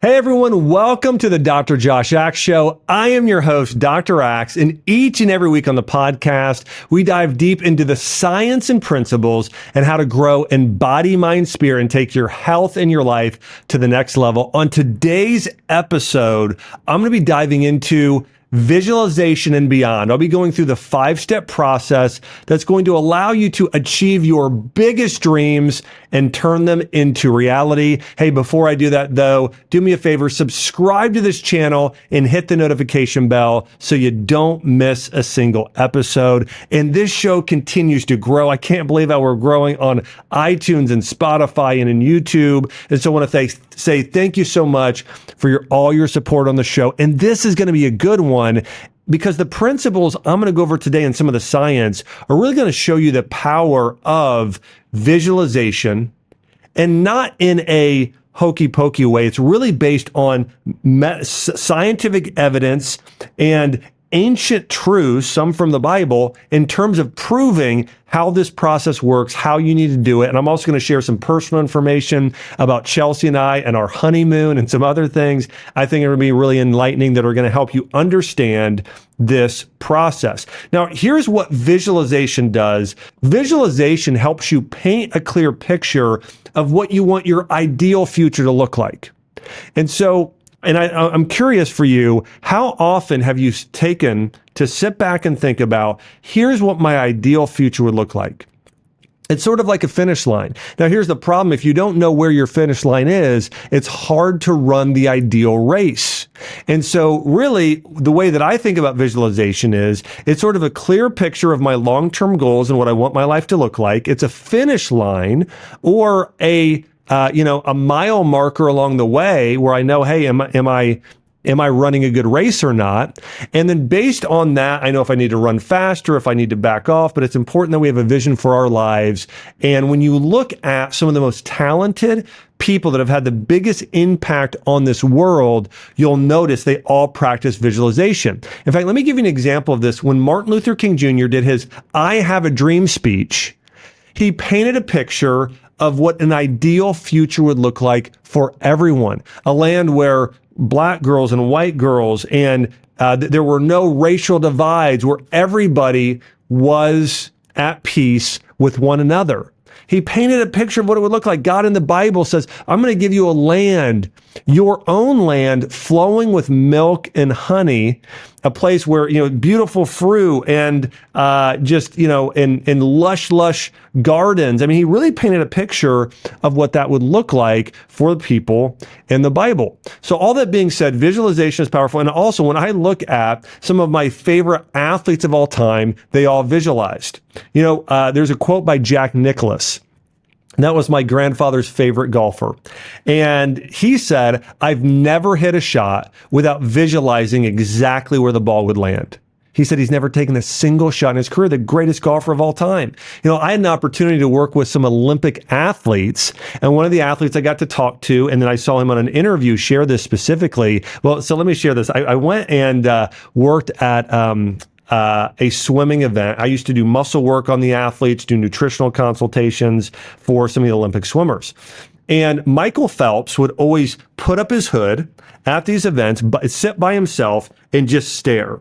Hey everyone, welcome to the Dr. Josh Axe Show. I am your host, Dr. Axe, and each and every week on the podcast, we dive deep into the science and principles and how to grow in body, mind, spirit, and take your health and your life to the next level. On today's episode, I'm going to be diving into visualization and beyond. I'll be going through the 5-step process that's going to allow you to achieve your biggest dreams and turn them into reality. Hey, before I do that though, do me a favor, subscribe to this channel and hit the notification bell so you don't miss a single episode. And this show continues to grow. I can't believe how we're growing on iTunes and Spotify and in YouTube. And so I want to say thank you so much for all your support on the show. And this is going to be a good one because the principles I'm going to go over today and some of the science are really going to show you the power of visualization, and not in a hokey pokey way. It's really based on scientific evidence and ancient truths, some from the Bible, in terms of proving how this process works, how you need to do it. And I'm also going to share some personal information about Chelsea and I and our honeymoon and some other things I think are going to be really enlightening that are going to help you understand this process. Now, here's what visualization does. Visualization helps you paint a clear picture of what you want your ideal future to look like. And so, I'm curious for you, how often have you taken to sit back and think about, here's what my ideal future would look like? It's sort of like a finish line. Now, here's the problem. If you don't know where your finish line is, it's hard to run the ideal race. And so really, the way that I think about visualization is it's sort of a clear picture of my long-term goals and what I want my life to look like. It's a finish line or a mile marker along the way where I know, hey, am I running a good race or not? And then based on that, I know if I need to run faster, if I need to back off, but it's important that we have a vision for our lives. And when you look at some of the most talented people that have had the biggest impact on this world, you'll notice they all practice visualization. In fact, let me give you an example of this. When Martin Luther King Jr. did his I Have a Dream speech, he painted a picture of what an ideal future would look like for everyone. A land where black girls and white girls and there were no racial divides, where everybody was at peace with one another. He painted a picture of what it would look like. God in the Bible says, I'm going to give you a land, your own land, flowing with milk and honey, a place where, beautiful fruit and in lush gardens. I mean, he really painted a picture of what that would look like for the people in the Bible. So all that being said, visualization is powerful. And also, when I look at some of my favorite athletes of all time, they all visualized. There's a quote by Jack Nicklaus. That was my grandfather's favorite golfer. And he said, I've never hit a shot without visualizing exactly where the ball would land. He said he's never taken a single shot in his career, the greatest golfer of all time. I had an opportunity to work with some Olympic athletes, and one of the athletes I got to talk to, and then I saw him on an interview share this specifically. Well, so let me share this. I went and worked at a swimming event. I used to do muscle work on the athletes, do nutritional consultations for some of the Olympic swimmers. And Michael Phelps would always put up his hood at these events, but sit by himself and just stare.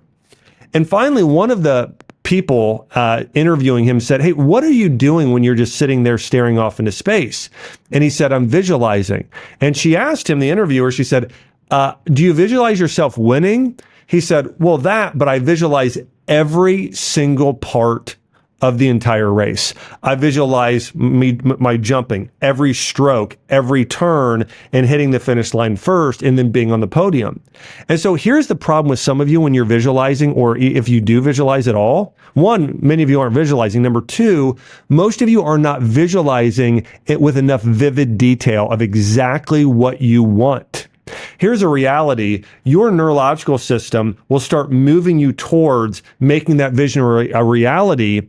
And finally, one of the people interviewing him said, hey, what are you doing when you're just sitting there staring off into space? And he said, I'm visualizing. And she asked him, the interviewer, she said, do you visualize yourself winning? He said, well, but I visualize every single part of the entire race. I visualize my jumping, every stroke, every turn, and hitting the finish line first, and then being on the podium. And so here's the problem with some of you when you're visualizing, or if you do visualize at all. One, many of you aren't visualizing. Number two, most of you are not visualizing it with enough vivid detail of exactly what you want. Here's a reality. Your neurological system will start moving you towards making that vision a reality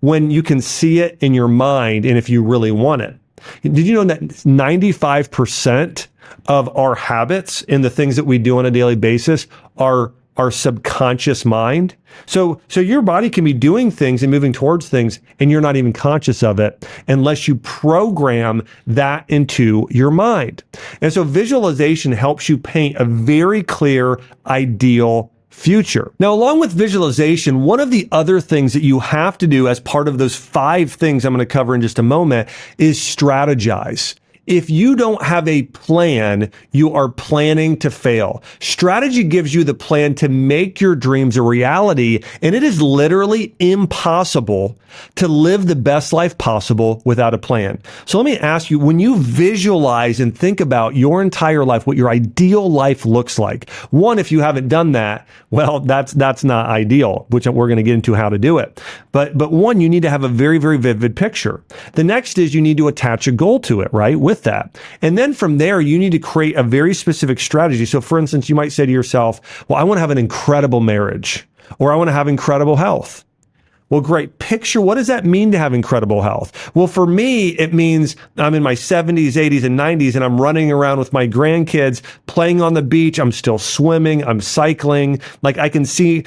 when you can see it in your mind and if you really want it. Did you know that 95% of our habits and the things that we do on a daily basis are our subconscious mind. So your body can be doing things and moving towards things, and you're not even conscious of it unless you program that into your mind. And so visualization helps you paint a very clear, ideal future. Now, along with visualization, one of the other things that you have to do as part of those 5 things I'm going to cover in just a moment is strategize. If you don't have a plan, you are planning to fail. Strategy gives you the plan to make your dreams a reality, and it is literally impossible to live the best life possible without a plan. So let me ask you, when you visualize and think about your entire life, what your ideal life looks like, one, if you haven't done that, well, that's not ideal, which we're going to get into how to do it. But one, you need to have a very, very vivid picture. The next is you need to attach a goal to it, right? With that. And then from there, you need to create a very specific strategy. So for instance, you might say to yourself, well, I want to have an incredible marriage, or I want to have incredible health. Well, great. Picture, what does that mean to have incredible health? Well, for me, it means I'm in my 70s, 80s, and 90s, and I'm running around with my grandkids, playing on the beach. I'm still swimming. I'm cycling. Like I can see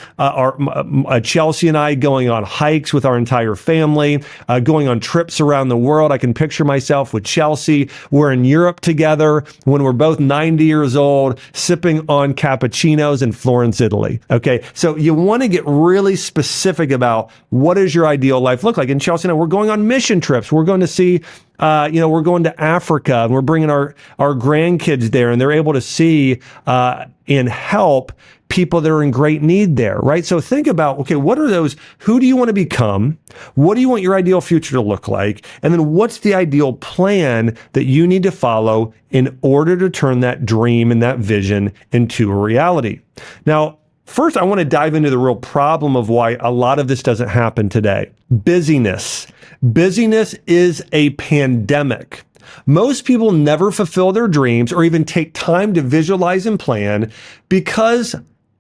Chelsea and I going on hikes with our entire family, going on trips around the world. I can picture myself with Chelsea. We're in Europe together when we're both 90 years old, sipping on cappuccinos in Florence, Italy. Okay, so you want to get really specific about what does your ideal life look like? And Chelsea and I, we're going on mission trips. We're going to see, we're going to Africa, and we're bringing our grandkids there, and they're able to see and help people that are in great need there, right? So think about, okay, what are those? Who do you want to become? What do you want your ideal future to look like? And then what's the ideal plan that you need to follow in order to turn that dream and that vision into a reality? Now, first, I want to dive into the real problem of why a lot of this doesn't happen today. Busyness. Busyness is a pandemic. Most people never fulfill their dreams or even take time to visualize and plan because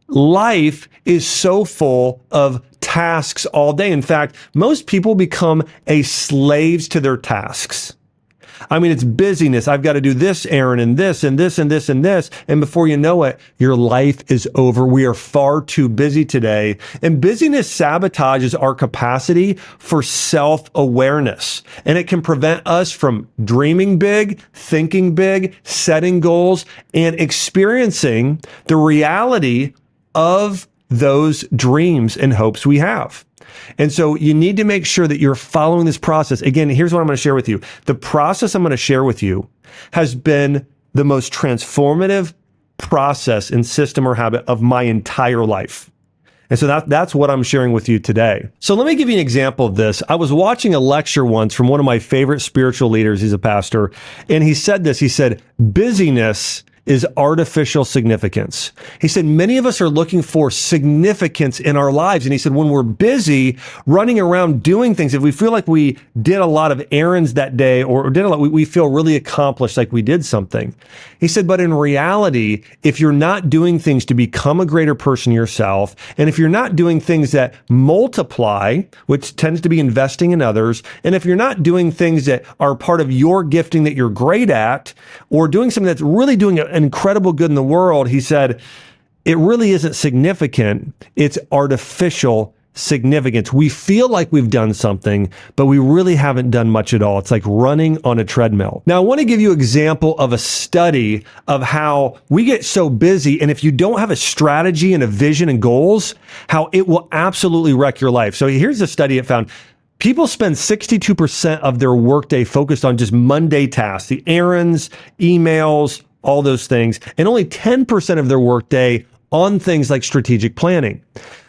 life is so full of tasks all day. In fact, most people become slaves to their tasks. I mean, it's busyness. I've got to do this errand and this and this and this and this. And before you know it, your life is over. We are far too busy today. And busyness sabotages our capacity for self-awareness. And it can prevent us from dreaming big, thinking big, setting goals, and experiencing the reality of those dreams and hopes we have. And so you need to make sure that you're following this process. Again, here's what I'm going to share with you. The process I'm going to share with you has been the most transformative process and system or habit of my entire life. And so that's what I'm sharing with you today. So let me give you an example of this. I was watching a lecture once from one of my favorite spiritual leaders. He's a pastor. And he said this. He said, busyness is artificial significance. He said, many of us are looking for significance in our lives. And he said, when we're busy running around doing things, if we feel like we did a lot of errands that day or did a lot, we feel really accomplished, like we did something. He said, but in reality, if you're not doing things to become a greater person yourself, and if you're not doing things that multiply, which tends to be investing in others, and if you're not doing things that are part of your gifting that you're great at, or doing something that's really doing an incredible good in the world, he said, it really isn't significant. It's artificial significance. We feel like we've done something, but we really haven't done much at all. It's like running on a treadmill. Now, I want to give you an example of a study of how we get so busy, and if you don't have a strategy and a vision and goals, how it will absolutely wreck your life. So here's a study it found. People spend 62% of their workday focused on just Monday tasks, the errands, emails, all those things, and only 10% of their workday on things like strategic planning.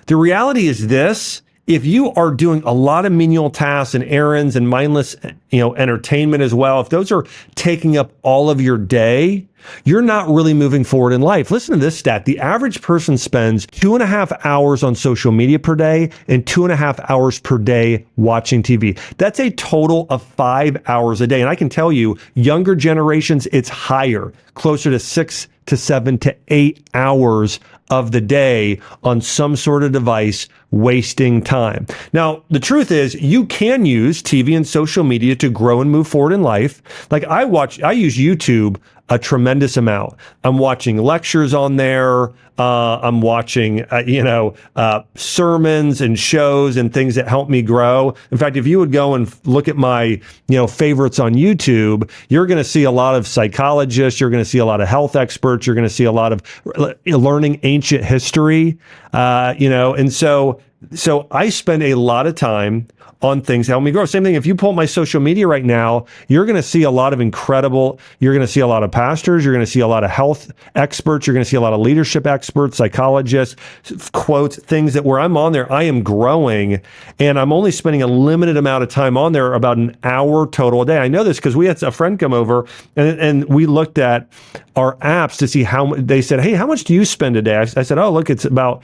The reality is this: if you are doing a lot of menial tasks and errands and mindless, entertainment as well, if those are taking up all of your day, you're not really moving forward in life. Listen to this stat. The average person spends 2.5 hours on social media per day and 2.5 hours per day watching TV. That's a total of 5 hours a day. And I can tell you, younger generations, it's higher, closer to 6 to 7 to 8 hours of the day on some sort of device, wasting time. Now, the truth is, you can use TV and social media to grow and move forward in life. Like I use YouTube a tremendous amount. I'm watching lectures on there. I'm watching, sermons and shows and things that help me grow. In fact, if you would go and look at my, favorites on YouTube, you're going to see a lot of psychologists. You're going to see a lot of health experts. You're going to see a lot of learning ancient history, and so I spend a lot of time on things that help me grow. Same thing, if you pull up my social media right now, you're going to see a lot of you're going to see a lot of pastors, you're going to see a lot of health experts, you're going to see a lot of leadership experts, psychologists, quotes, things that where I'm on there, I am growing, and I'm only spending a limited amount of time on there, about an hour total a day. I know this because we had a friend come over and we looked at our apps to see they said, hey, how much do you spend a day? I said, oh, look, it's about,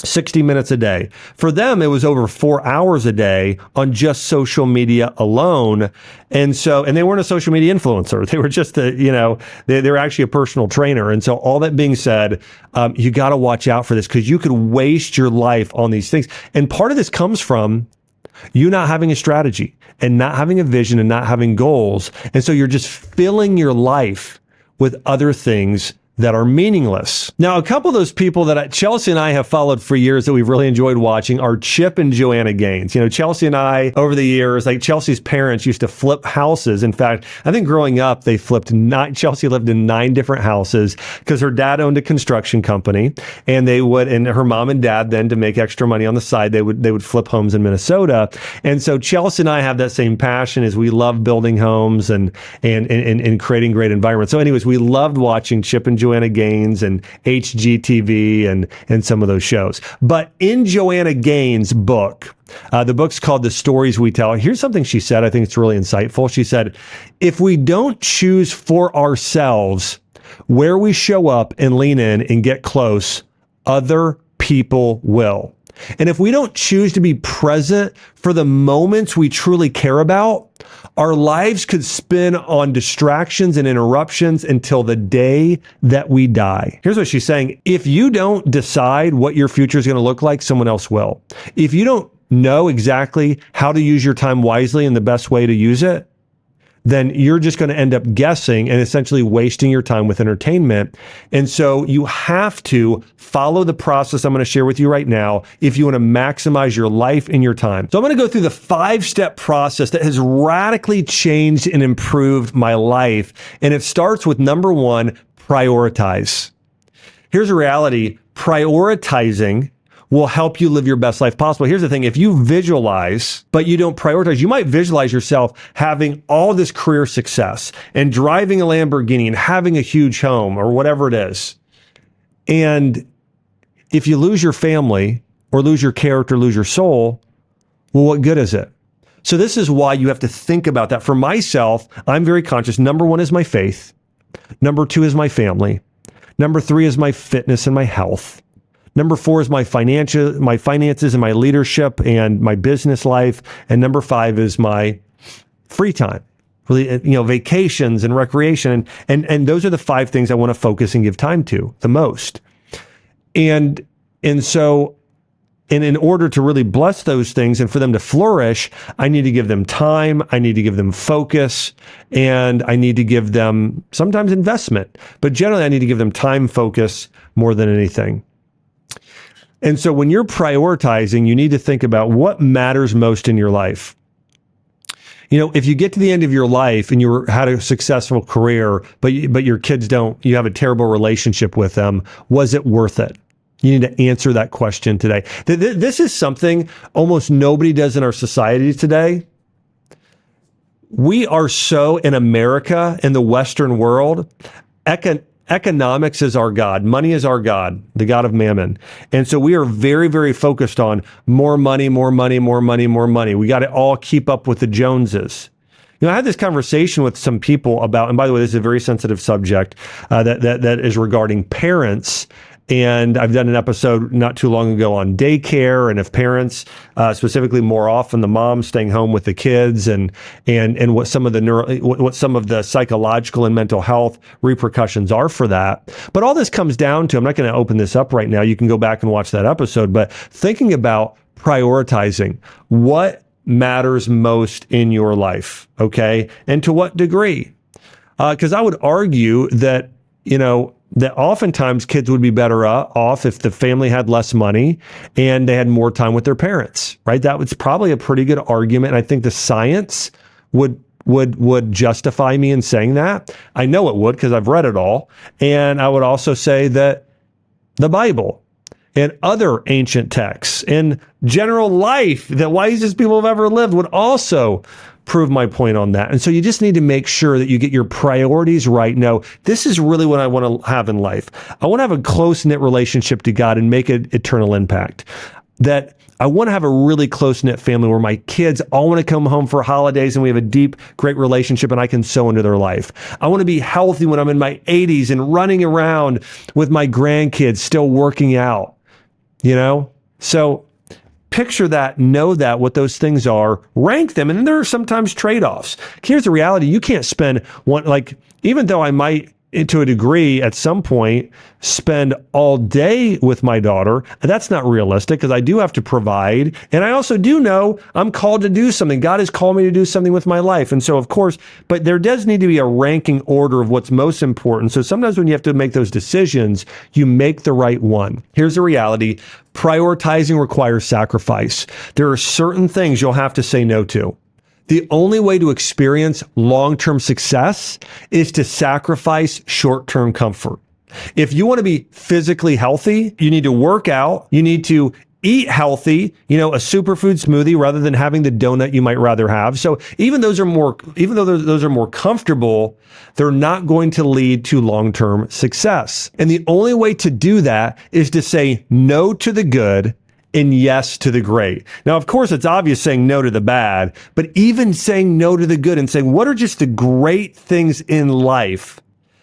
60 minutes a day. For them, it was over 4 hours a day on just social media alone. And they weren't a social media influencer. They were just they're actually a personal trainer. And so all that being said, you got to watch out for this because you could waste your life on these things. And part of this comes from you not having a strategy and not having a vision and not having goals. And so you're just filling your life with other things that are meaningless. Now, a couple of those people that Chelsea and I have followed for years that we've really enjoyed watching are Chip and Joanna Gaines. Chelsea and I, over the years, like Chelsea's parents used to flip houses. In fact, I think growing up, Chelsea lived in 9 different houses because her dad owned a construction company, and her mom and dad then, to make extra money on the side, they would flip homes in Minnesota. And so Chelsea and I have that same passion as we love building homes and creating great environments. So anyways, we loved watching Chip and Joanna Gaines and HGTV and some of those shows. But in Joanna Gaines' book, the book's called The Stories We Tell. Here's something she said. I think it's really insightful. She said, if we don't choose for ourselves where we show up and lean in and get close, other people will. And if we don't choose to be present for the moments we truly care about, our lives could spin on distractions and interruptions until the day that we die. Here's what she's saying. If you don't decide what your future is going to look like, someone else will. If you don't know exactly how to use your time wisely and the best way to use it, then you're just going to end up guessing and essentially wasting your time with entertainment. And so you have to follow the process I'm going to share with you right now if you want to maximize your life and your time. So I'm going to go through the 5-step process that has radically changed and improved my life. And it starts with number 1, prioritize. Here's a reality. Prioritizing will help you live your best life possible. Here's the thing. If you visualize, but you don't prioritize, you might visualize yourself having all this career success and driving a Lamborghini and having a huge home or whatever it is. And if you lose your family or lose your character, lose your soul, well, what good is it? So this is why you have to think about that. For myself, I'm very conscious. Number 1 is my faith. Number 2 is my family. Number 3 is my fitness and my health. Number 4 is my finances and my leadership and my business life. And number 5 is my free time, really, vacations and recreation. And those are the 5 things I want to focus and give time to the most. And so, in order to really bless those things and for them to flourish, I need to give them time. I need to give them focus, and I need to give them sometimes investment. But generally, I need to give them time, focus more than anything. And so when you're prioritizing, you need to think about what matters most in your life. If you get to the end of your life and you had a successful career, but your kids don't, you have a terrible relationship with them, was it worth it? You need to answer that question today. This is something almost nobody does in our society today. We are so, in America, in the Western world, economics is our God. Money is our God, the God of mammon. And so we are very, very focused on more money, more money, more money, more money. We got to all keep up with the Joneses. I had this conversation with some people about, and by the way, this is a very sensitive subject that is regarding parents. And I've done an episode not too long ago on daycare, and if parents, specifically more often the mom staying home with the kids, and what some of the psychological and mental health repercussions are for that. But all this comes down to, I'm not going to open this up right now. You can go back and watch that episode, but thinking about prioritizing what matters most in your life, okay, and to what degree. Because I would argue that, that oftentimes kids would be better off if the family had less money and they had more time with their parents, right? That was probably a pretty good argument. And I think the science would justify me in saying that. I know it would because I've read it all. And I would also say that the Bible and other ancient texts and general life, the wisest people have ever lived, would also prove my point on that. And so you just need to make sure that you get your priorities right. No, this is really what I want to have in life. I want to have a close-knit relationship to God and make an eternal impact. That I want to have a really close-knit family where my kids all want to come home for holidays and we have a deep, great relationship and I can sow into their life. I want to be healthy when I'm in my 80s and running around with my grandkids, still working out, So picture that, know that, what those things are, rank them, and then there are sometimes trade-offs. Here's the reality. You can't spend even though I might, to a degree, at some point, spend all day with my daughter. That's not realistic because I do have to provide. And I also do know I'm called to do something. God has called me to do something with my life. And so, of course, but there does need to be a ranking order of what's most important. So sometimes when you have to make those decisions, you make the right one. Here's the reality. Prioritizing requires sacrifice. There are certain things you'll have to say no to. The only way to experience long-term success is to sacrifice short-term comfort. If you want to be physically healthy, you need to work out, you need to eat healthy, a superfood smoothie rather than having the donut you might rather have. So even though those are more comfortable, they're not going to lead to long-term success. And the only way to do that is to say no to the good and yes to the great. Now, of course, it's obvious saying no to the bad, but even saying no to the good and saying, what are just the great things in life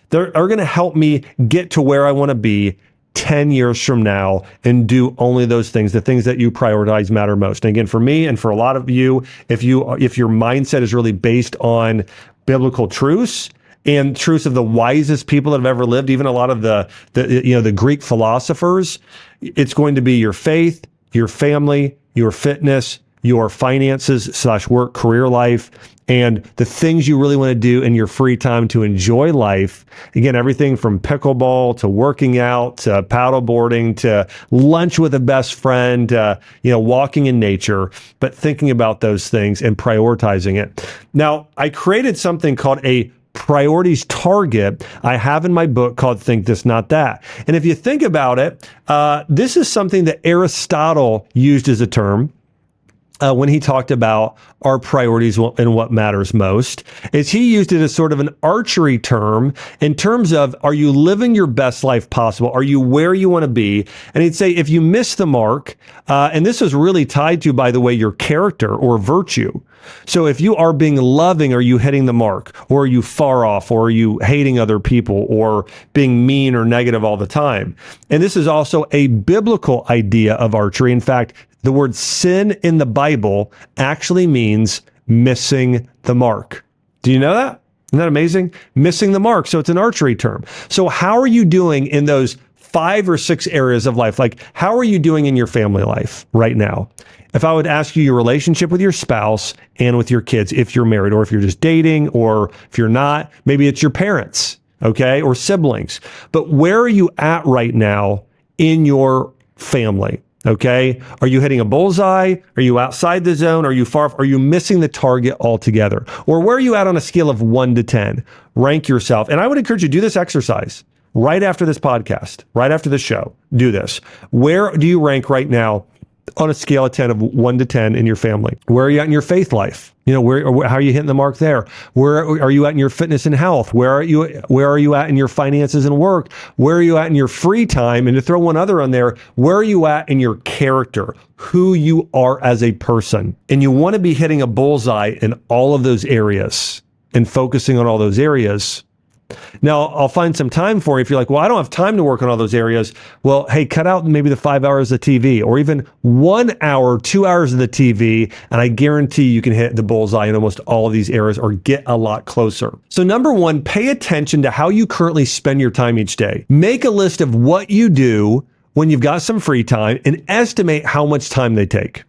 that are going to help me get to where I want to be 10 years from now and do only those things, the things that you prioritize matter most. And again, for me and for a lot of you, if your mindset is really based on biblical truths, and truths of the wisest people that have ever lived, even a lot of the Greek philosophers, it's going to be your faith, your family, your fitness, your finances / work, career life, and the things you really want to do in your free time to enjoy life. Again, everything from pickleball to working out to paddleboarding to lunch with a best friend, walking in nature, but thinking about those things and prioritizing it. Now, I created something called a priorities target I have in my book called Think This, Not That. And if you think about it, this is something that Aristotle used as a term when he talked about our priorities and what matters most. Is he used it as sort of an archery term in terms of, are you living your best life possible? Are you where you want to be? And he'd say, if you miss the mark, and this is really tied to, by the way, your character or virtue. So if you are being loving, are you hitting the mark? Or are you far off? Or are you hating other people? Or being mean or negative all the time? And this is also a biblical idea of archery. In fact, the word sin in the Bible actually means missing the mark. Do you know that? Isn't that amazing? Missing the mark. So it's an archery term. So how are you doing in those 5 or 6 areas of life? Like, how are you doing in your family life right now? If I would ask you your relationship with your spouse and with your kids, if you're married or if you're just dating, or if you're not, maybe it's your parents, okay, or siblings. But where are you at right now in your family? Okay. Are you hitting a bullseye? Are you outside the zone? Are you far? Are you missing the target altogether? Or where are you at on a scale of 1 to 10? Rank yourself. And I would encourage you to do this exercise right after this podcast, right after the show. Do this. Where do you rank right now on a scale of 10 of 1 to 10 in your family? Where are you at in your faith life? How are you hitting the mark there? Where are you at in your fitness and health? Where are you at in your finances and work? Where are you at in your free time? And to throw one other on there, where are you at in your character? Who you are as a person? And you want to be hitting a bullseye in all of those areas and focusing on all those areas. Now, I'll find some time for you if you're like, well, I don't have time to work on all those areas. Well, hey, cut out maybe the 5 hours of TV, or even 1 hour, 2 hours of the TV, and I guarantee you can hit the bullseye in almost all of these areas or get a lot closer. So number 1, pay attention to how you currently spend your time each day. Make a list of what you do when you've got some free time and estimate how much time they take.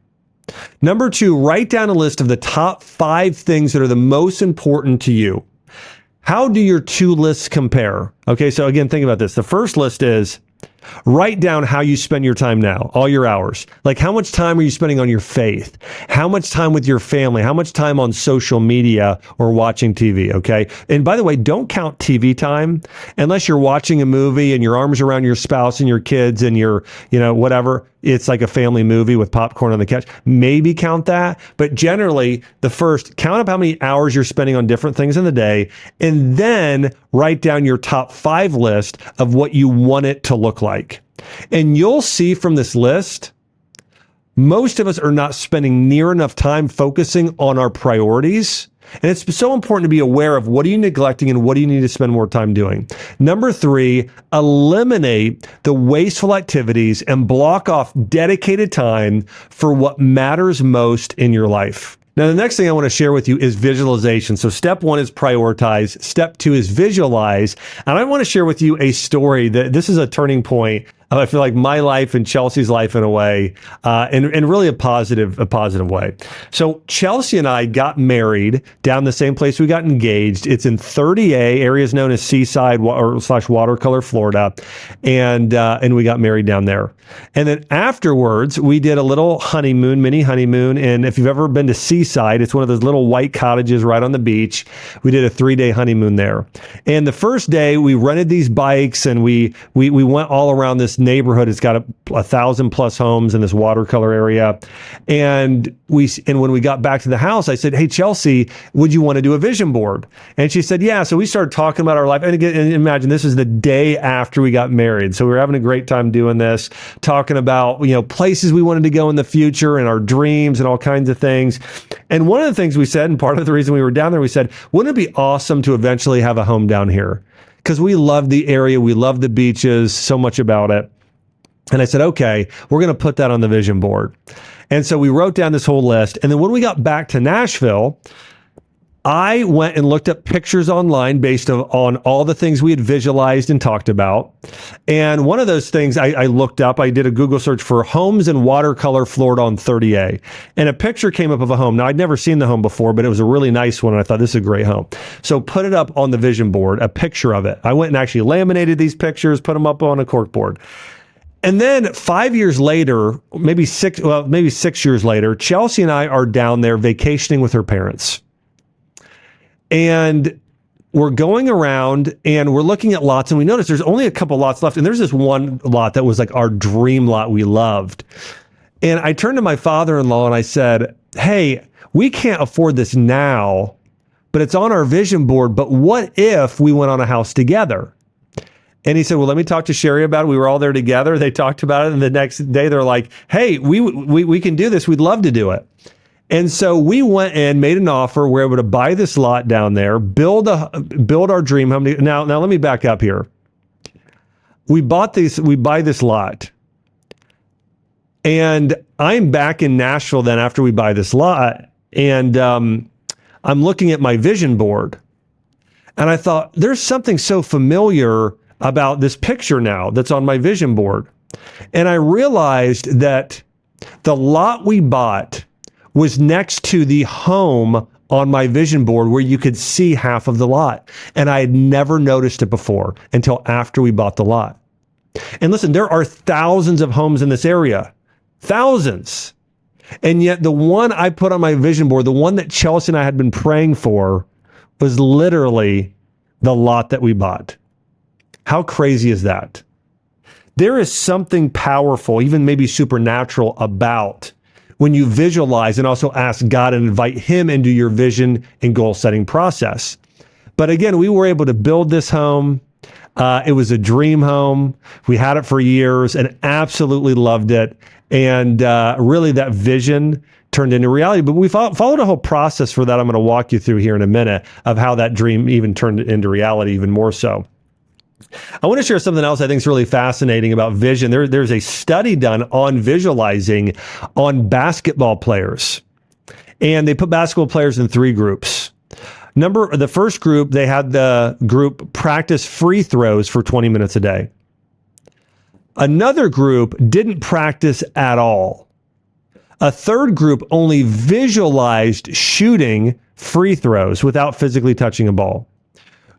Number 2, write down a list of the top 5 things that are the most important to you. How do your two lists compare? Okay, so again, think about this. The first list is write down how you spend your time now, all your hours. Like, how much time are you spending on your faith? How much time with your family? How much time on social media or watching TV? Okay. And by the way, don't count TV time unless you're watching a movie and your arms around your spouse and your kids and your, whatever. It's like a family movie with popcorn on the couch. Maybe count that. But generally, the first, count up how many hours you're spending on different things in the day, and then write down your top 5 list of what you want it to look like. And you'll see from this list, most of us are not spending near enough time focusing on our priorities. And it's so important to be aware of what are you neglecting and what do you need to spend more time doing. Number 3, eliminate the wasteful activities and block off dedicated time for what matters most in your life. Now, the next thing I want to share with you is visualization. So step 1 is prioritize. Step 2 is visualize. And I want to share with you a story that this is a turning point. I feel like my life and Chelsea's life in a way, and really a positive way. So Chelsea and I got married down the same place we got engaged. It's in 30A, areas known as Seaside or / Watercolor, Florida, and we got married down there. And then afterwards, we did a little mini honeymoon. And if you've ever been to Seaside, it's one of those little white cottages right on the beach. We did a 3-day honeymoon there. And the first day, we rented these bikes and we went all around this neighborhood. It's got 1,000+ homes in this watercolor area. And when we got back to the house, I said, "Hey, Chelsea, would you want to do a vision board?" And she said, "Yeah." So we started talking about our life. And again, imagine this is the day after we got married. So we were having a great time doing this, talking about, places we wanted to go in the future and our dreams and all kinds of things. And one of the things we said, and part of the reason we were down there, we said, wouldn't it be awesome to eventually have a home down here? Because we love the area. We love the beaches, so much about it. And I said, okay, we're going to put that on the vision board. And so we wrote down this whole list. And then when we got back to Nashville, I went and looked up pictures online based on all the things we had visualized and talked about. And one of those things I looked up, I did a Google search for homes in Watercolor, Florida on 30A. And a picture came up of a home. Now, I'd never seen the home before, but it was a really nice one. And I thought, this is a great home. So put it up on the vision board, a picture of it. I went and actually laminated these pictures, put them up on a cork board. And then 5 years later, maybe 6 years later, Chelsea and I are down there vacationing with her parents. And we're going around and we're looking at lots, and we notice there's only a couple lots left. And there's this one lot that was like our dream lot we loved. And I turned to my father-in-law and I said, "Hey, we can't afford this now, but it's on our vision board. But what if we went on a house together?" And he said, "Well, let me talk to Sherry about it." We were all there together. They talked about it. And the next day they're like, "Hey, we can do this. We'd love to do it." And so we went and made an offer. We're able to buy this lot down there, build our dream home. Now let me back up here. We buy this lot. And I'm back in Nashville then after we buy this lot. And I'm looking at my vision board. And I thought, there's something so familiar about this picture now that's on my vision board. And I realized that the lot we bought was next to the home on my vision board where you could see half of the lot. And I had never noticed it before until after we bought the lot. And listen, there are thousands of homes in this area. Thousands. And yet the one I put on my vision board, the one that Chelsea and I had been praying for, was literally the lot that we bought. How crazy is that? There is something powerful, even maybe supernatural, about when you visualize and also ask God and invite Him into your vision and goal setting process. But again, we were able to build this home. It was a dream home. We had it for years and absolutely loved it. And really that vision turned into reality. But we followed a whole process for that. I'm going to walk you through here in a minute of how that dream even turned into reality even more so. I want to share something else I think is really fascinating about vision. There's a study done on visualizing on basketball players. And they put basketball players in 3 groups. The first group, they had the group practice free throws for 20 minutes a day. Another group didn't practice at all. A third group only visualized shooting free throws without physically touching a ball.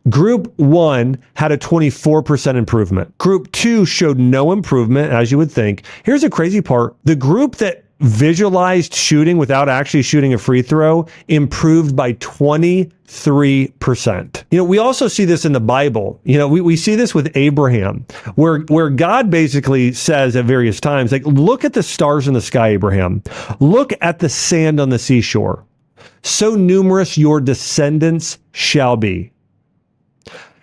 Group 1 had a 24% improvement. Group 2 showed no improvement, as you would think. Here's the crazy part. The group that visualized shooting without actually shooting a free throw improved by 23%. We also see this in the Bible. We see this with Abraham, where God basically says at various times, like, look at the stars in the sky, Abraham. Look at the sand on the seashore. So numerous your descendants shall be.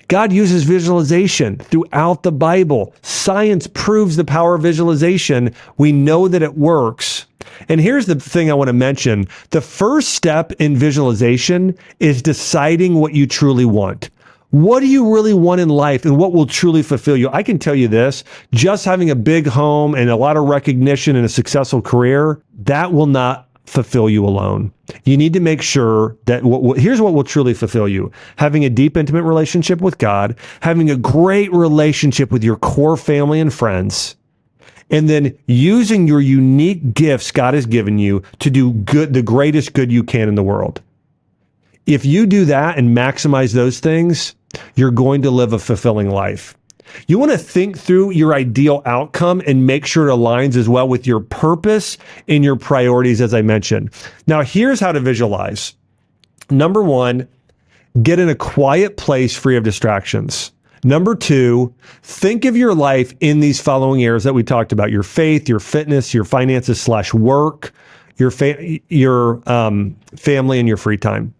God uses visualization throughout the Bible. Science proves the power of visualization. We know that it works. And here's the thing I want to mention. The first step in visualization is deciding what you truly want. What do you really want in life and what will truly fulfill you? I can tell you this, just having a big home and a lot of recognition and a successful career, that will not fulfill you alone. You need to make sure that here's what will truly fulfill you. Having a deep, intimate relationship with God, having a great relationship with your core family and friends, and then using your unique gifts God has given you to do good, the greatest good you can in the world. If you do that and maximize those things, you're going to live a fulfilling life. You want to think through your ideal outcome and make sure it aligns as well with your purpose and your priorities, as I mentioned. Now, here's how to visualize. Number 1, get in a quiet place free of distractions. Number 2, think of your life in these following areas that we talked about: your faith, your fitness, your finances / work, your family, and your free time.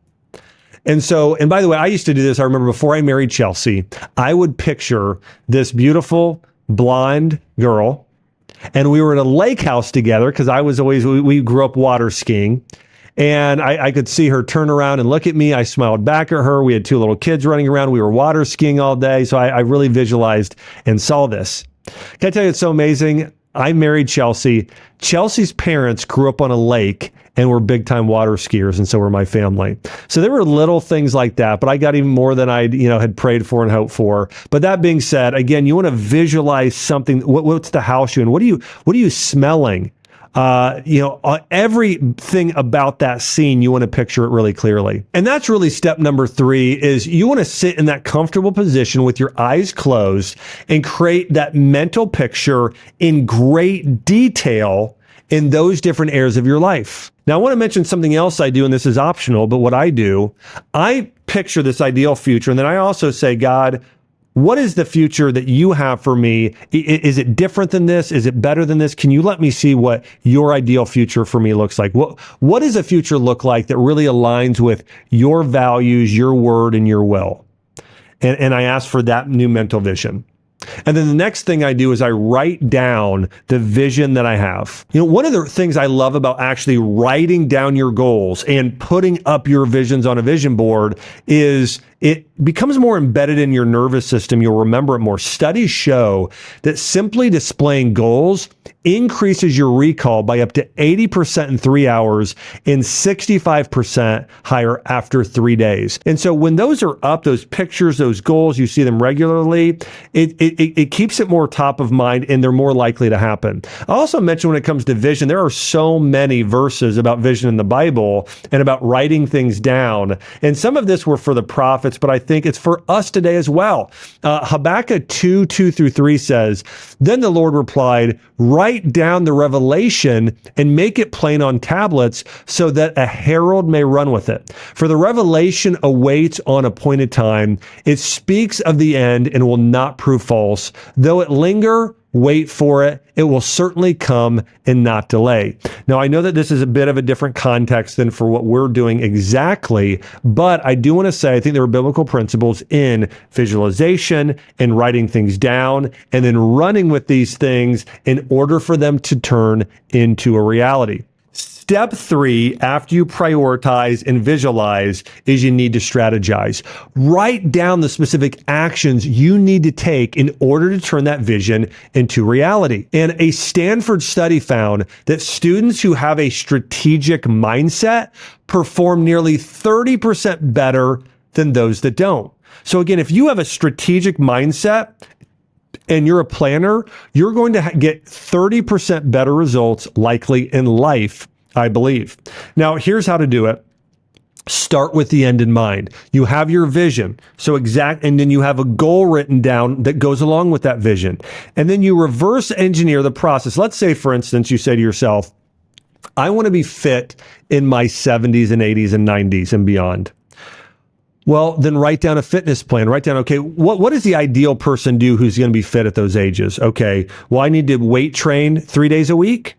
And by the way, I used to do this. I remember before I married Chelsea, I would picture this beautiful blonde girl, and we were at a lake house together because we grew up water skiing. And I could see her turn around and look at me. I smiled back at her. We had 2 little kids running around. We were water skiing all day. So I really visualized and saw this. Can I tell you, it's so amazing? I married Chelsea. Chelsea's parents grew up on a lake and were big time water skiers, and so were my family. So there were little things like that, but I got even more than I had prayed for and hoped for. But that being said, again, you want to visualize something. What's the house you're in? What are you smelling? Everything about that scene, you want to picture it really clearly. And that's really step number 3, is you want to sit in that comfortable position with your eyes closed and create that mental picture in great detail in those different areas of your life. Now, I want to mention something else I do, and this is optional, but what I do, I picture this ideal future, and then I also say, God, what is the future that you have for me? Is it different than this? Is it better than this? Can you let me see what your ideal future for me looks like? What does a future look like that really aligns with your values, your word, and your will? And I ask for that new mental vision. And then the next thing I do is I write down the vision that I have. One of the things I love about actually writing down your goals and putting up your visions on a vision board is it becomes more embedded in your nervous system. You'll remember it more. Studies show that simply displaying goals increases your recall by up to 80% in 3 hours and 65% higher after 3 days. And so when those are up, those pictures, those goals, you see them regularly, it keeps it more top of mind and they're more likely to happen. I also mentioned when it comes to vision, there are so many verses about vision in the Bible and about writing things down. And some of this were for the prophets, but I think it's for us today as well. Habakkuk 2:2-3 says, "Then the Lord replied, write down the revelation and make it plain on tablets so that a herald may run with it. For the revelation awaits on appointed time. It speaks of the end and will not prove false. Though it linger, wait for it. It will certainly come and not delay." Now, I know that this is a bit of a different context than for what we're doing exactly, but I do want to say I think there are biblical principles in visualization and writing things down and then running with these things in order for them to turn into a reality. Step 3, after you prioritize and visualize, is you need to strategize. Write down the specific actions you need to take in order to turn that vision into reality. And a Stanford study found that students who have a strategic mindset perform nearly 30% better than those that don't. So again, if you have a strategic mindset, and you're a planner, you're going to get 30% better results likely in life, I believe. Now, here's how to do it. Start with the end in mind. You have your vision. And then you have a goal written down that goes along with that vision. And then you reverse engineer the process. Let's say, for instance, you say to yourself, I want to be fit in my 70s and 80s and 90s and beyond. Well, then write down a fitness plan. Write down, okay, what does the ideal person do who's going to be fit at those ages? Okay, well, I need to weight train 3 days a week.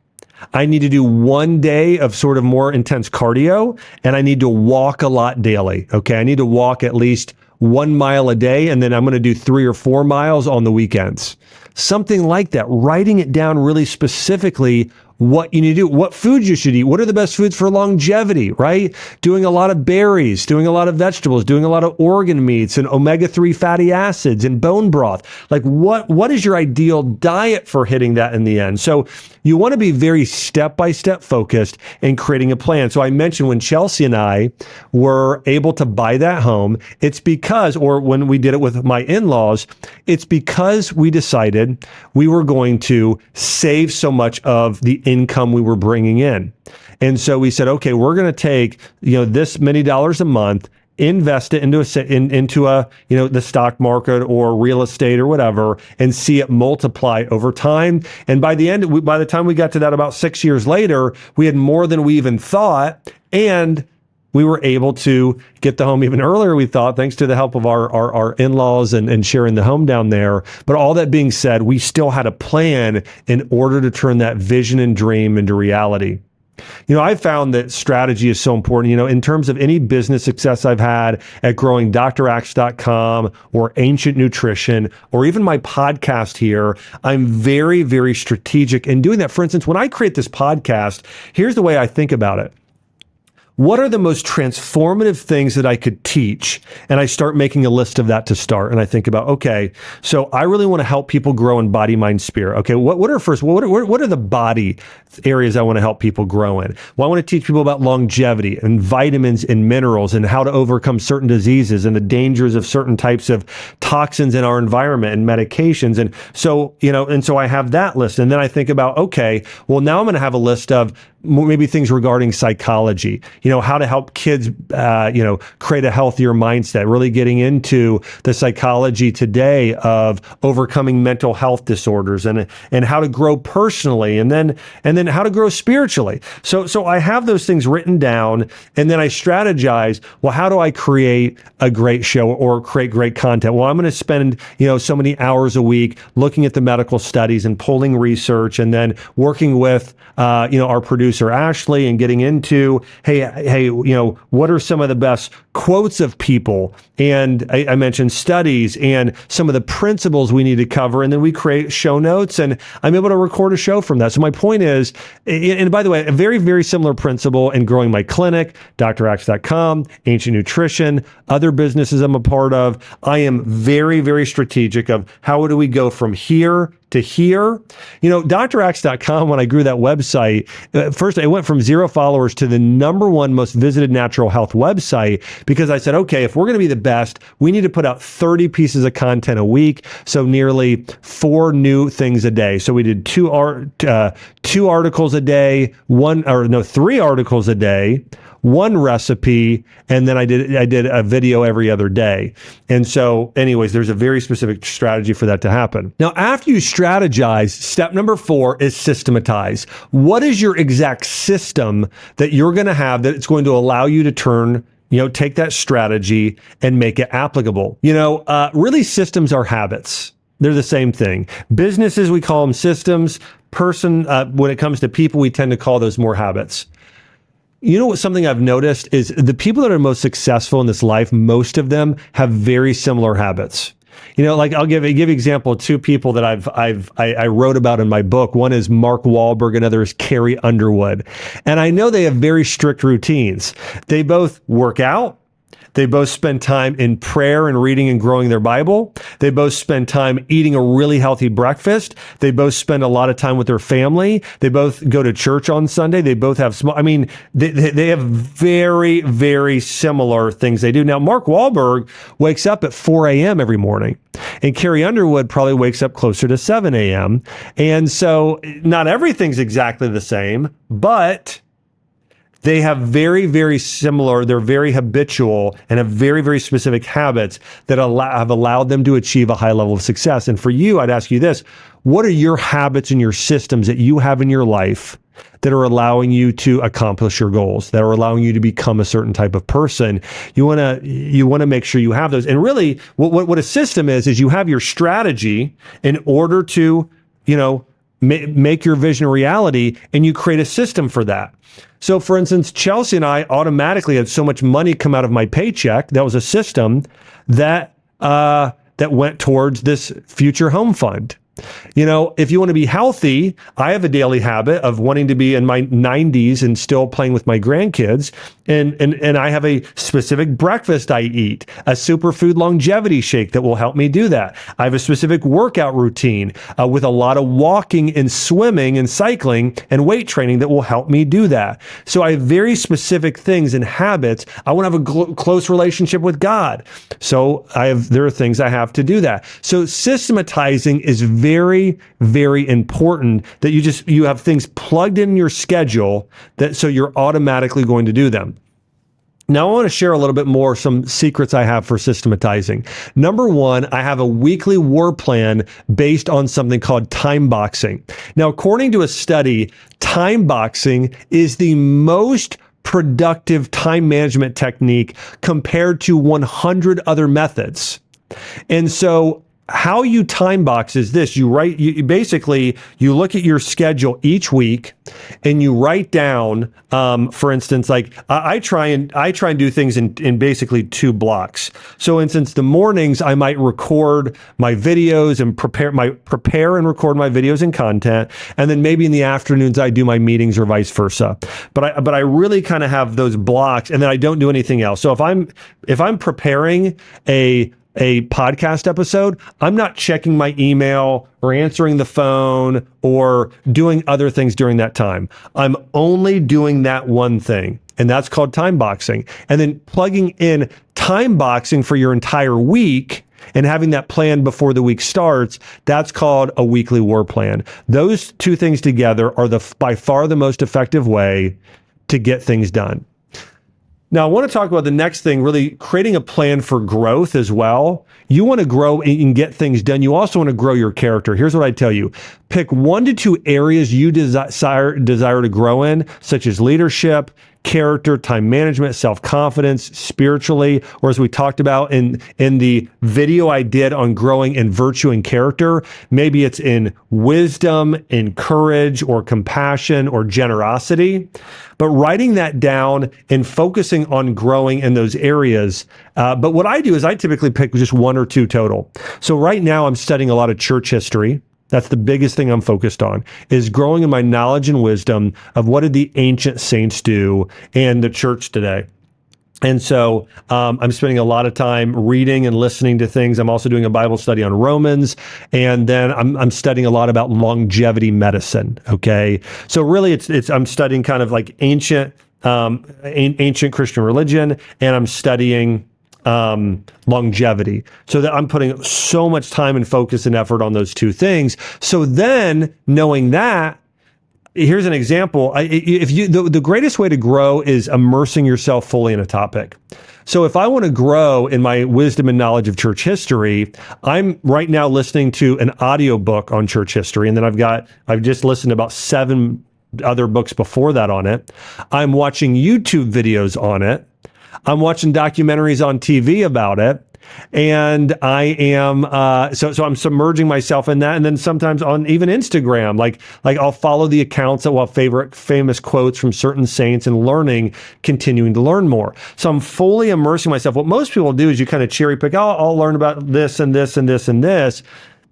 I need to do 1 day of sort of more intense cardio, and I need to walk a lot daily. Okay, I need to walk at least 1 mile a day, and then I'm going to do 3 or 4 miles on the weekends. Something like that. Writing it down really specifically what you need to do, what foods you should eat, what are the best foods for longevity, right? Doing a lot of berries, doing a lot of vegetables, doing a lot of organ meats and omega-3 fatty acids and bone broth. Like what is your ideal diet for hitting that in the end? So you want to be very step-by-step focused in creating a plan. So I mentioned when Chelsea and I were able to buy that home, it's because, or when we did it with my in-laws, it's because we decided we were going to save so much of the income we were bringing in. And so we said, okay, we're going to take, this many dollars a month, invest it into the stock market or real estate or whatever, and see it multiply over time. And by the time we got to that about 6 years later, we had more than we even thought. And we were able to get the home even earlier, we thought, thanks to the help of our in-laws and sharing the home down there. But all that being said, we still had a plan in order to turn that vision and dream into reality. I found that strategy is so important. In terms of any business success I've had at growing drax.com or Ancient Nutrition or even my podcast here, I'm very, very strategic in doing that. For instance, when I create this podcast, here's the way I think about it. What are the most transformative things that I could teach? And I start making a list of that to start. And I think about, okay, so I really want to help people grow in body, mind, spirit. Okay, what are the body areas I want to help people grow in? Well, I want to teach people about longevity and vitamins and minerals and how to overcome certain diseases and the dangers of certain types of toxins in our environment and medications. And so, so I have that list. And then I think about, okay, well, now I'm going to have a list of maybe things regarding psychology, how to help kids, create a healthier mindset, really getting into the psychology today of overcoming mental health disorders and how to grow personally and then how to grow spiritually. So I have those things written down, and then I strategize, well, how do I create a great show or create great content? Well, I'm going to spend, so many hours a week looking at the medical studies and pulling research and then working with, our producer Ashley and getting into, hey, what are some of the best quotes of people? And I mentioned studies and some of the principles we need to cover. And then we create show notes, and I'm able to record a show from that. So my point is, and by the way, a very, very similar principle in growing my clinic, drax.com, Ancient Nutrition, other businesses I'm a part of. I am very, very strategic of how do we go from here to here. drax.com, when I grew that website, first it went from 0 followers to the #1 most visited natural health website, because I said, okay, if we're going to be the best, we need to put out 30 pieces of content a week. So nearly 4 new things a day. So we did 2 articles a day, 3 articles a day, 1 recipe, and then I did a video every other day. And so anyways, there's a very specific strategy for that to happen. Now, after you strategize, step number 4 is systematize. What is your exact system that you're going to have that it's going to allow you to take that strategy and make it applicable? Really systems are habits. They're the same thing. Businesses, we call them systems. When it comes to people, we tend to call those more habits. Something I've noticed is the people that are most successful in this life, most of them have very similar habits. I'll give example of 2 people that I wrote about in my book. One is Mark Wahlberg, another is Carrie Underwood. And I know they have very strict routines. They both work out. They both spend time in prayer and reading and growing their Bible. They both spend time eating a really healthy breakfast. They both spend a lot of time with their family. They both go to church on Sunday. They both have they have very, very similar things they do. Now, Mark Wahlberg wakes up at 4 a.m. every morning, and Carrie Underwood probably wakes up closer to 7 a.m. And so not everything's exactly the same, but they have very, very similar, they're very habitual and have very, very specific habits that have allowed them to achieve a high level of success. And for you, I'd ask you this: what are your habits and your systems that you have in your life that are allowing you to accomplish your goals, that are allowing you to become a certain type of person? You want to make sure you have those. And really, what a system is you have your strategy in order to, make your vision a reality, and you create a system for that. So for instance, Chelsea and I automatically had so much money come out of my paycheck. That was a system that went towards this future home fund. If you want to be healthy, I have a daily habit of wanting to be in my 90s and still playing with my grandkids. And I have a specific breakfast I eat, a superfood longevity shake that will help me do that. I have a specific workout routine with a lot of walking and swimming and cycling and weight training that will help me do that. So I have very specific things and habits. I want to have a close relationship with God. So there are things I have to do that. So systematizing is very, very important, that you have things plugged in your schedule so you're automatically going to do them. Now, I want to share a little bit more, some secrets I have for systematizing. Number one, I have a weekly war plan based on something called time boxing. Now, according to a study, time boxing is the most productive time management technique compared to 100 other methods. And so how you time box is this: you look at your schedule each week and you write down, for instance, like I try and do things in basically 2 blocks. So instance, the mornings I might record my videos and prepare and record my videos and content. And then maybe in the afternoons I do my meetings or vice versa. But I really kind of have those blocks, and then I don't do anything else. So if I'm preparing a podcast episode, I'm not checking my email or answering the phone or doing other things during that time. I'm only doing that one thing, and that's called time boxing. And then plugging in time boxing for your entire week and having that plan before the week starts, that's called a weekly war plan. Those 2 things together are by far the most effective way to get things done. Now, I want to talk about the next thing, really creating a plan for growth as well. You want to grow and get things done. You also want to grow your character. Here's what I tell you. Pick 1 to 2 areas you desire to grow in, such as leadership, character, time management, self-confidence, spiritually, or as we talked about in the video I did on growing in virtue and character, maybe it's in wisdom, in courage, or compassion, or generosity. But writing that down and focusing on growing in those areas. But what I do is I typically pick just 1 or 2 total. So right now I'm studying a lot of church history. That's the biggest thing I'm focused on, is growing in my knowledge and wisdom of what did the ancient saints do in the church today. And so I'm spending a lot of time reading and listening to things. I'm also doing a Bible study on Romans, and then I'm studying a lot about longevity medicine. Okay, so really, I'm studying kind of like ancient Christian religion, and I'm studying longevity. So that I'm putting so much time and focus and effort on those 2 things. So then, knowing that, here's an example. The greatest way to grow is immersing yourself fully in a topic. So if I want to grow in my wisdom and knowledge of church history, I'm right now listening to an audiobook on church history, and then I've just listened to about 7 other books before that on it. I'm watching YouTube videos on it. I'm watching documentaries on TV about it. And I am, so I'm submerging myself in that. And then sometimes on even Instagram, like I'll follow the accounts that will have famous quotes from certain saints and continuing to learn more. So I'm fully immersing myself. What most people do is you kind of cherry pick, I'll learn about this and this and this and this.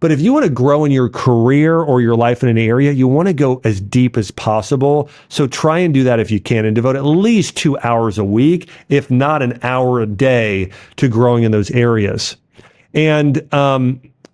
But if you want to grow in your career or your life in an area, you want to go as deep as possible. So try and do that if you can, and devote at least 2 hours a week, if not an hour a day, to growing in those areas. And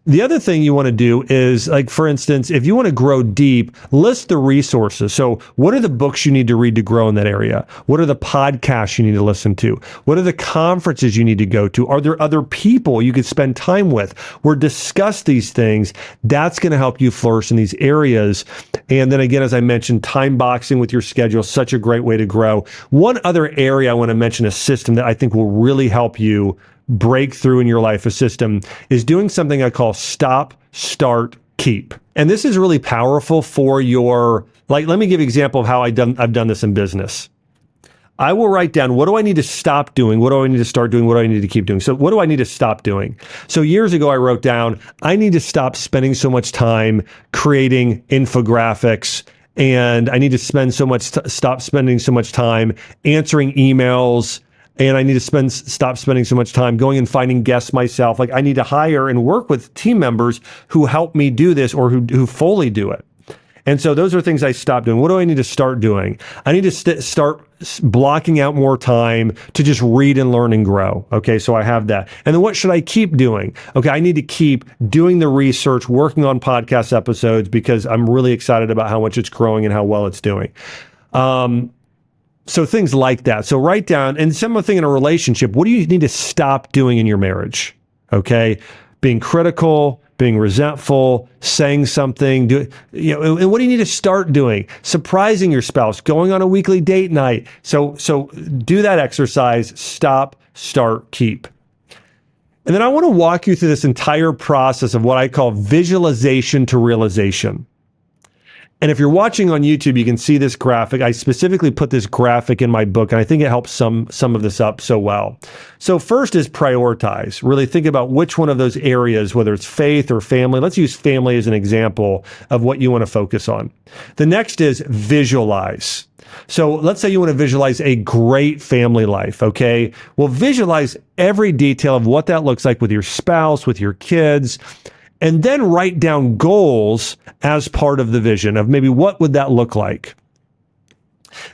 the other thing you want to do is, like, for instance, if you want to grow deep, list the resources. So what are the books you need to read to grow in that area? What are the podcasts you need to listen to? What are the conferences you need to go to? Are there other people you could spend time with or discuss these things? That's going to help you flourish in these areas. And then again, as I mentioned, time boxing with your schedule, such a great way to grow. One other area I want to mention, a system that I think will really help you break through in your life, a system, is doing something I call stop, start, keep. And this is really powerful for your, like, let me give you an example of how I've done this in business. I will write down, what do I need to stop doing? What do I need to start doing? What do I need to keep doing? So what do I need to stop doing? So years ago, I wrote down, I need to stop spending so much time creating infographics, and I need to stop spending so much time answering emails, and I need to stop spending so much time going and finding guests myself. Like, I need to hire and work with team members who help me do this, or who fully do it. And so those are things I stopped doing. What do I need to start doing? I need to start blocking out more time to just read and learn and grow. Okay, so I have that. And then what should I keep doing? Okay, I need to keep doing the research, working on podcast episodes, because I'm really excited about how much it's growing and how well it's doing. So things like that. So write down, and similar thing in a relationship, what do you need to stop doing in your marriage? Okay, being critical, being resentful, saying something, and what do you need to start doing? Surprising your spouse, going on a weekly date night. So do that exercise, stop, start, keep. And then I want to walk you through this entire process of what I call visualization to realization. And if you're watching on YouTube, you can see this graphic. I specifically put this graphic in my book, and I think it helps sum of this up so well. So first is prioritize. Really think about which one of those areas, whether it's faith or family. Let's use family as an example of what you want to focus on. The next is visualize. So let's say you want to visualize a great family life, okay? Well, visualize every detail of what that looks like with your spouse, with your kids, and then write down goals as part of the vision of maybe what would that look like.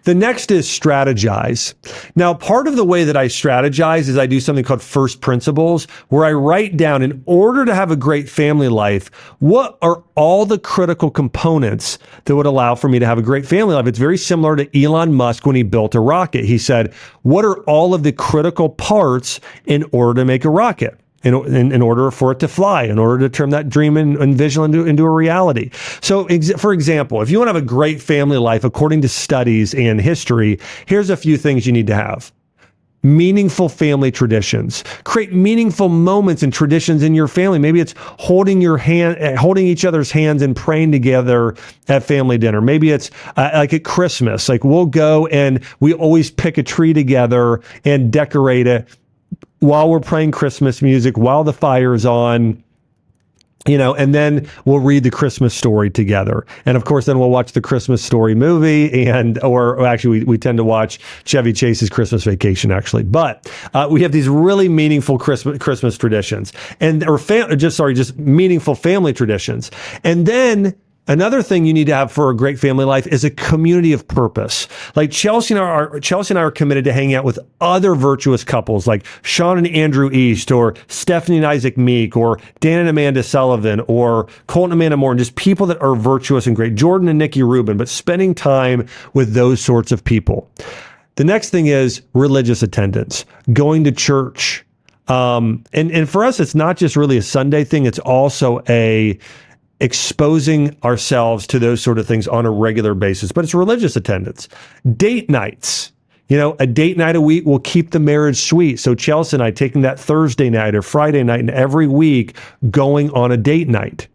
The next is strategize. Now, part of the way that I strategize is I do something called first principles, where I write down, in order to have a great family life, what are all the critical components that would allow for me to have a great family life? It's very similar to Elon Musk when he built a rocket. He said, what are all of the critical parts in order to make a rocket? In order for it to fly, in order to turn that dream and vision into a reality. So, for example, if you want to have a great family life, according to studies and history, here's a few things you need to have. Meaningful family traditions. Create meaningful moments and traditions in your family. Maybe it's holding each other's hands and praying together at family dinner. Maybe it's like at Christmas. Like, we'll go and we always pick a tree together and decorate it while we're playing Christmas music, while the fire is on, and then we'll read the Christmas story together. And of course, then we'll watch the Christmas Story movie, or actually we tend to watch Chevy Chase's Christmas Vacation, actually. But we have these really meaningful Christmas traditions, just meaningful family traditions. And then another thing you need to have for a great family life is a community of purpose. Like Chelsea and I are committed to hanging out with other virtuous couples like Sean and Andrew East, or Stephanie and Isaac Meek, or Dan and Amanda Sullivan, or Colt and Amanda Moore, and just people that are virtuous and great, Jordan and Nikki Rubin, but spending time with those sorts of people. The next thing is religious attendance, going to church. And for us, it's not just really a Sunday thing. It's also exposing ourselves to those sort of things on a regular basis, but it's religious attendance. Date nights. A date night a week will keep the marriage sweet. So Chelsea and I taking that Thursday night or Friday night and every week going on a date night.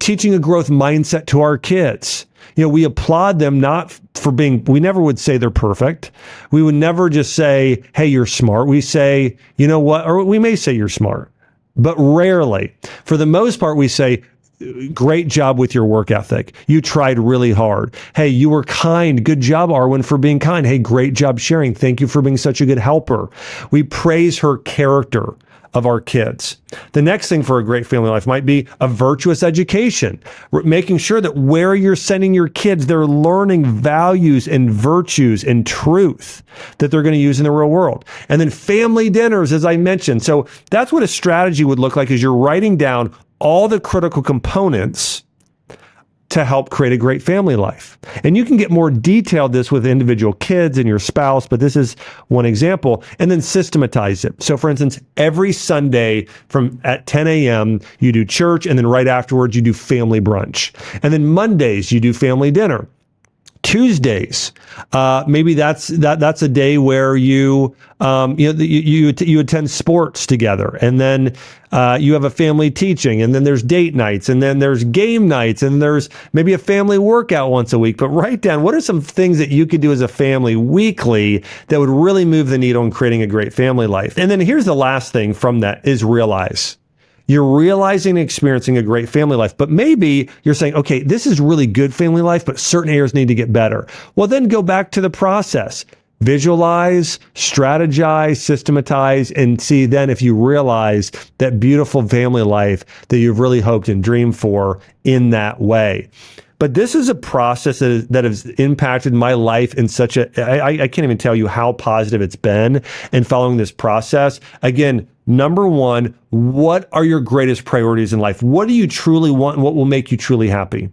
Teaching a growth mindset to our kids. We applaud them not for we never would say they're perfect. We would never just say, hey, you're smart. We say, you know what? Or we may say you're smart, but rarely. For the most part, we say, great job with your work ethic. You tried really hard. Hey, you were kind. Good job, Arwen, for being kind. Hey, great job sharing. Thank you for being such a good helper. We praise her character of our kids. The next thing for a great family life might be a virtuous education, making sure that where you're sending your kids, they're learning values and virtues and truth that they're going to use in the real world. And then family dinners, as I mentioned. So that's what a strategy would look like, is you're writing down all the critical components to help create a great family life. And you can get more detailed this with individual kids and your spouse, but this is one example. And then systematize it. So for instance, every Sunday at 10 a.m., you do church, and then right afterwards, you do family brunch. And then Mondays, you do family dinner. Tuesdays, maybe that's a day where you attend sports together, and then you have a family teaching, and then there's date nights, and then there's game nights, and there's maybe a family workout once a week. But write down, what are some things that you could do as a family weekly that would really move the needle in creating a great family life? And then here's the last thing from that is realize. You're realizing and experiencing a great family life, but maybe you're saying, okay, this is really good family life, but certain areas need to get better. Well, then go back to the process. Visualize, strategize, systematize, and see then if you realize that beautiful family life that you've really hoped and dreamed for in that way. But this is a process that has impacted my life in such I can't even tell you how positive it's been in following this process. Again, number one, what are your greatest priorities in life? What do you truly want and what will make you truly happy?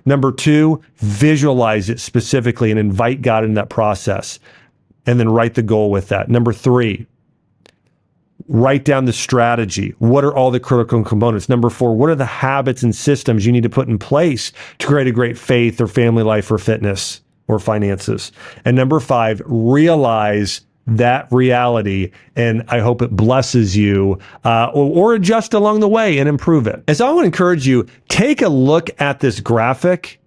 Number two, visualize it specifically and invite God in that process. And then write the goal with that. Number three, write down the strategy. What are all the critical components? Number four, what are the habits and systems you need to put in place to create a great faith or family life or fitness or finances? And number five, realize that reality, and I hope it blesses you or adjust along the way and improve it. And so I want to encourage you, take a look at this graphic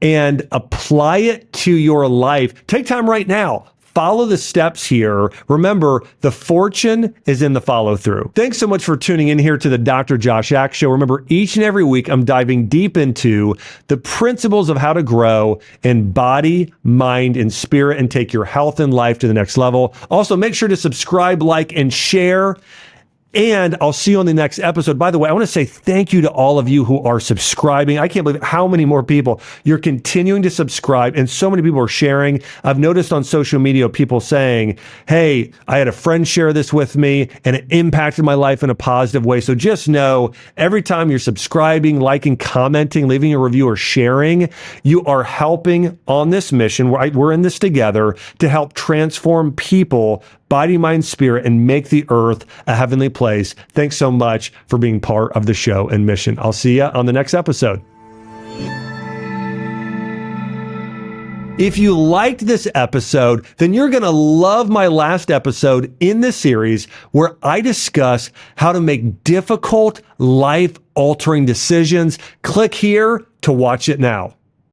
and apply it to your life. Take time right now. Follow the steps here. Remember, the fortune is in the follow through. Thanks so much for tuning in here to the Dr. Josh Axe Show. Remember, each and every week, I'm diving deep into the principles of how to grow in body, mind, and spirit and take your health and life to the next level. Also, make sure to subscribe, like, and share. And I'll see you on the next episode. By the way, I want to say thank you to all of you who are subscribing. I can't believe how many more people you're continuing to subscribe, and so many people are sharing. I've noticed on social media people saying, hey, I had a friend share this with me and it impacted my life in a positive way. So just know every time you're subscribing, liking, commenting, leaving a review, or sharing, you are helping on this mission. We're in this together to help transform people, body, mind, spirit, and make the earth a heavenly place. Thanks so much for being part of the show and mission. I'll see you on the next episode. If you liked this episode, then you're going to love my last episode in this series where I discuss how to make difficult, life-altering decisions. Click here to watch it now.